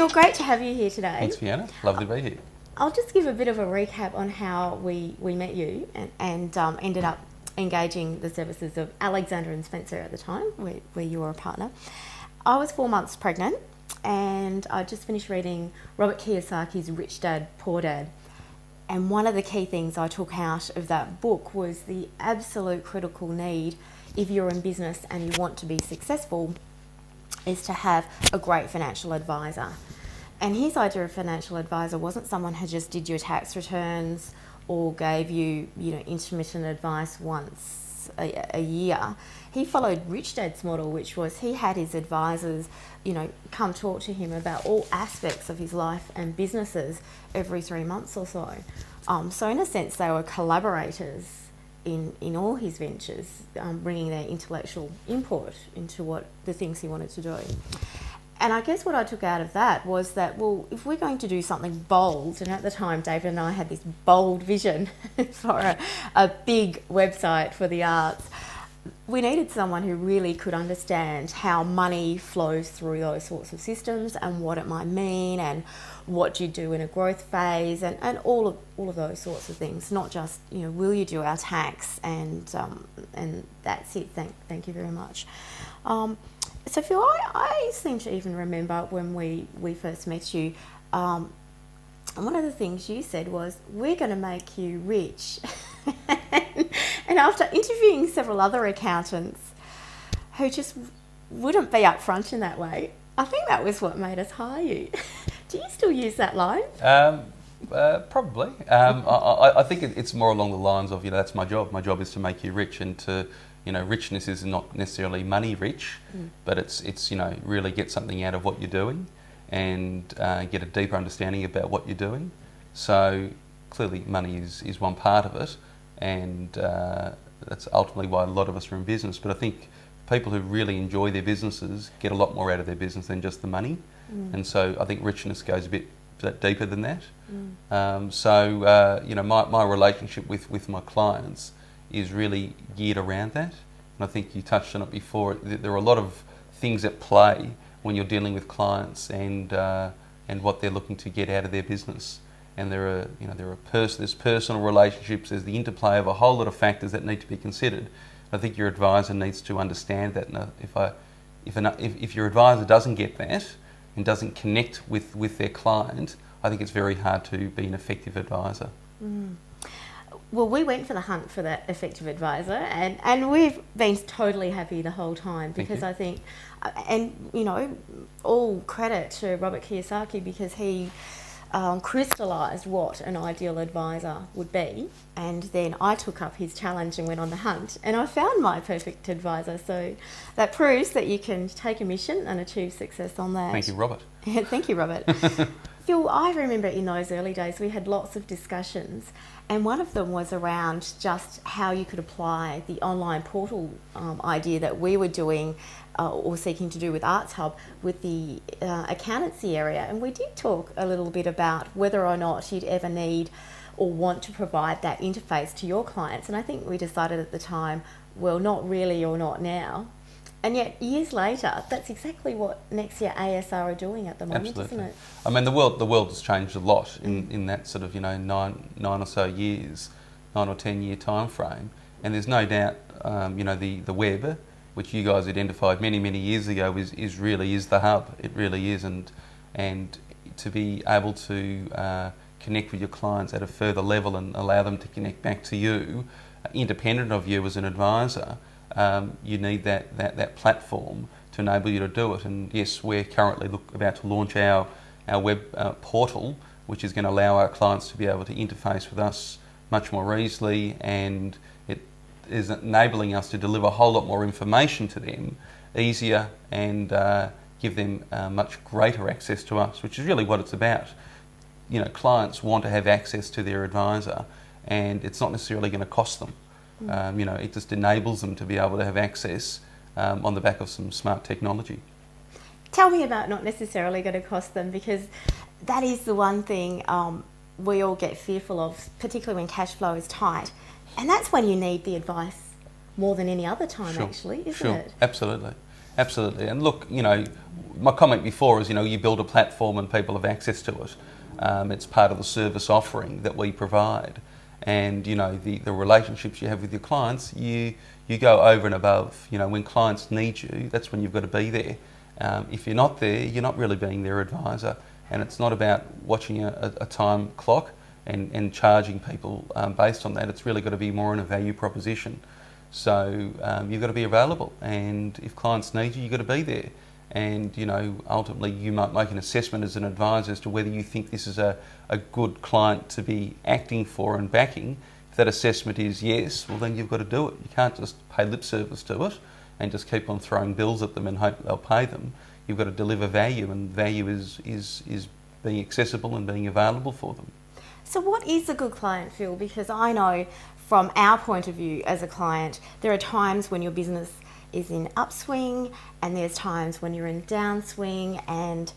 Phil, great to have you here today. Thanks, Fiona. Lovely to be here. I'll just give a bit of a recap on how we met you and ended up engaging the services of Alexander and Spencer at the time, where you were a partner. I was 4 months pregnant and I just finished reading Robert Kiyosaki's Rich Dad, Poor Dad. And one of the key things I took out of that book was the absolute critical need, if you're in business and you want to be successful, is to have a great financial advisor. And his idea of financial advisor wasn't someone who just did your tax returns or gave you, intermittent advice once a year. He followed Rich Dad's model, which was he had his advisors, come talk to him about all aspects of his life and businesses every 3 months or so. So in a sense, they were collaborators in all his ventures, bringing their intellectual input into what the things he wanted to do. And I guess what I took out of that was that, well, if we're going to do something bold, and at the time David and I had this bold vision for a big website for the arts, we needed someone who really could understand how money flows through those sorts of systems and what it might mean and what you do in a growth phase and all of those sorts of things. Not just, will you do our tax and that's it. Thank you very much. So Phil, I seem to even remember when we first met you, one of the things you said was, we're going to make you rich. And after interviewing several other accountants who just wouldn't be upfront in that way, I think that was what made us hire you. Do you still use that line? Probably. I think it's more along the lines of, that's my job. My job is to make you rich, and to, richness is not necessarily money rich, but it's really get something out of what you're doing and get a deeper understanding about what you're doing. So clearly money is one part of it, and that's ultimately why a lot of us are in business. But I think people who really enjoy their businesses get a lot more out of their business than just the money. And so I think richness goes a bit deeper than that. My relationship with my clients is really geared around that. And I think you touched on it before. There are a lot of things at play when you're dealing with clients and what they're looking to get out of their business. And there's personal relationships. There's the interplay of a whole lot of factors that need to be considered. I think your advisor needs to understand that. And if your advisor doesn't get that and doesn't connect with their client, I think it's very hard to be an effective advisor. Well, we went for the hunt for that effective advisor, and we've been totally happy the whole time, because I think, all credit to Robert Kiyosaki, because he crystallised what an ideal advisor would be, and then I took up his challenge and went on the hunt, and I found my perfect advisor. So that proves that you can take a mission and achieve success on that. Thank you, Robert. Thank you, Robert. Phil, I remember in those early days we had lots of discussions, and one of them was around just how you could apply the online portal idea that we were doing or seeking to do with Arts Hub with the accountancy area. And we did talk a little bit about whether or not you'd ever need or want to provide that interface to your clients. And I think we decided at the time, well, not really or not now. And yet, years later, that's exactly what Nexia ASR are doing at the moment, Absolutely. isn't it? I mean, the world has changed a lot in that sort of, 9 or so years, 9 or 10 year time frame. And there's no doubt, the web, which you guys identified many, many years ago, is really the hub. It really is. And to be able to connect with your clients at a further level and allow them to connect back to you, independent of you as an advisor, you need that platform to enable you to do it. And yes, we're currently about to launch our web portal, which is going to allow our clients to be able to interface with us much more easily, and it is enabling us to deliver a whole lot more information to them easier and give them much greater access to us, which is really what it's about. Clients want to have access to their advisor, and it's not necessarily going to cost them. It just enables them to be able to have access on the back of some smart technology. Tell me about not necessarily going to cost them, because that is the one thing we all get fearful of, particularly when cash flow is tight. And that's when you need the advice more than any other time, actually, isn't it? Absolutely. Absolutely. And look, my comment before is, you build a platform and people have access to it. It's part of the service offering that we provide. And, the relationships you have with your clients, you go over and above. When clients need you, that's when you've got to be there. If you're not there, you're not really being their advisor. And it's not about watching a time clock and charging people based on that. It's really got to be more in a value proposition. So you've got to be available, and if clients need you, you've got to be there. And ultimately you might make an assessment as an advisor as to whether you think this is a good client to be acting for and backing. If that assessment is yes, well then you've got to do it. You can't just pay lip service to it and just keep on throwing bills at them and hope they'll pay them. You've got to deliver value, and value is being accessible and being available for them. So what is a good client, Phil? Because I know from our point of view as a client, there are times when your business is in upswing and there's times when you're in downswing, and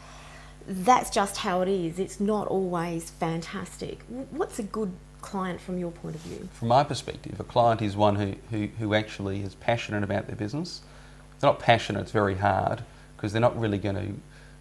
that's just how it is. It's not always fantastic. What's a good client from your point of view? From my perspective, a client is one who actually is passionate about their business. If they're not passionate, it's very hard, because they're not really going to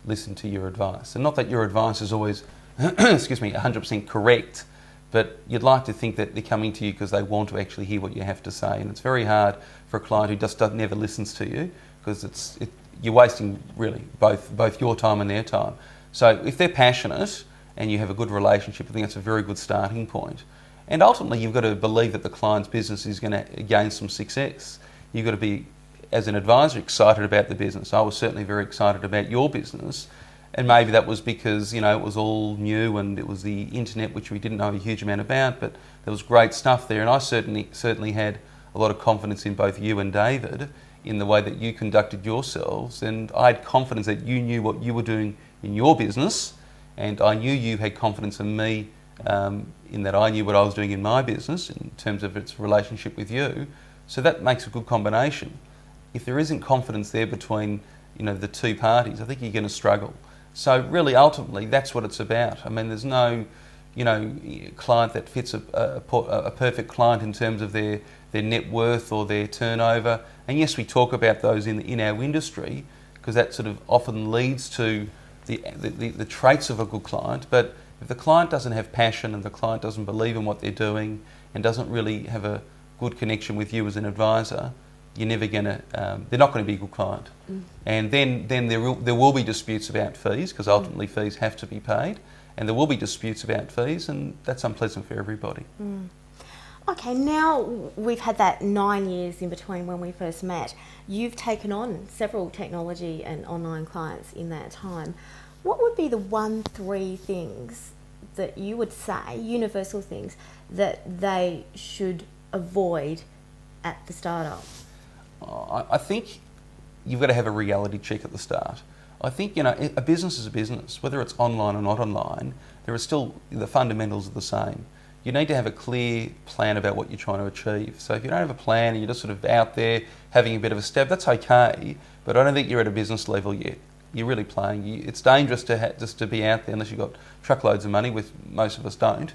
listen to your advice. And not that your advice is always, 100% correct, but you'd like to think that they're coming to you because they want to actually hear what you have to say. And it's very hard for a client who just never listens to you, because you're wasting really both your time and their time. So if they're passionate and you have a good relationship, I think that's a very good starting point. And ultimately you've got to believe that the client's business is going to gain some success. You've got to be, as an advisor, excited about the business. I was certainly very excited about your business, and maybe that was because it was all new and it was the internet, which we didn't know a huge amount about, but there was great stuff there, and I certainly had a lot of confidence in both you and David in the way that you conducted yourselves, and I had confidence that you knew what you were doing in your business, and I knew you had confidence in me in that I knew what I was doing in my business in terms of its relationship with you. So that makes a good combination. If there isn't confidence there between the two parties, I think you're going to struggle. So really, ultimately, that's what it's about. I mean, there's no client that fits a perfect client in terms of their net worth or their turnover. And yes, we talk about those in our industry, because that sort of often leads to the traits of a good client. But if the client doesn't have passion and the client doesn't believe in what they're doing and doesn't really have a good connection with you as an advisor, you're never going to. They're not going to be a good client. And then there will be disputes about fees, because ultimately fees have to be paid, and there will be disputes about fees, and that's unpleasant for everybody. Okay, now we've had that 9 years in between when we first met. You've taken on several technology and online clients in that time. What would be the 1-3 things that you would say, universal things, that they should avoid at the startup? I think you've got to have a reality check at the start. I think, a business is a business. Whether it's online or not online, there are still, the fundamentals are the same. You need to have a clear plan about what you're trying to achieve. So if you don't have a plan and you're just sort of out there having a bit of a stab, that's okay, but I don't think you're at a business level yet. You're really playing. It's dangerous just to be out there unless you've got truckloads of money, which most of us don't.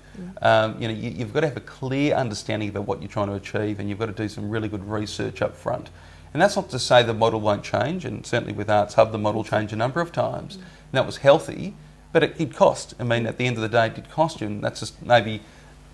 You've got to have a clear understanding about what you're trying to achieve, and you've got to do some really good research up front. And that's not to say the model won't change, and certainly with Arts Hub the model changed a number of times, and that was healthy, but it cost. I mean, at the end of the day, it did cost you, and that's just maybe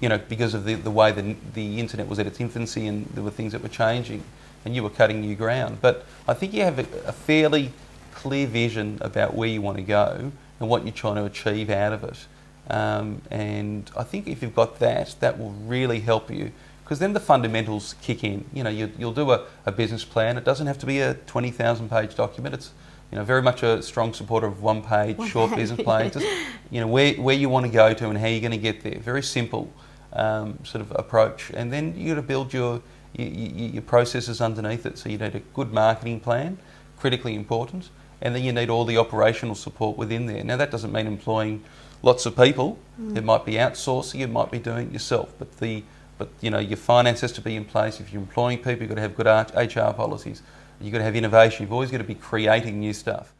because of the way the internet was at its infancy and there were things that were changing and you were cutting new ground. But I think you have a fairly clear vision about where you want to go and what you're trying to achieve out of it. And I think if you've got that will really help you, because then the fundamentals kick in. You'll do a business plan. It doesn't have to be a 20,000 page document. It's very much a strong supporter of one page short business plan. Just where you want to go to and how you're going to get there. Very simple sort of approach. And then you got to build your processes underneath it. So you need a good marketing plan, critically important, and then you need all the operational support within there. Now that doesn't mean employing lots of people. It might be outsourcing. It might be doing it yourself. But your finance has to be in place. If you're employing people, you've got to have good HR policies. You've got to have innovation. You've always got to be creating new stuff.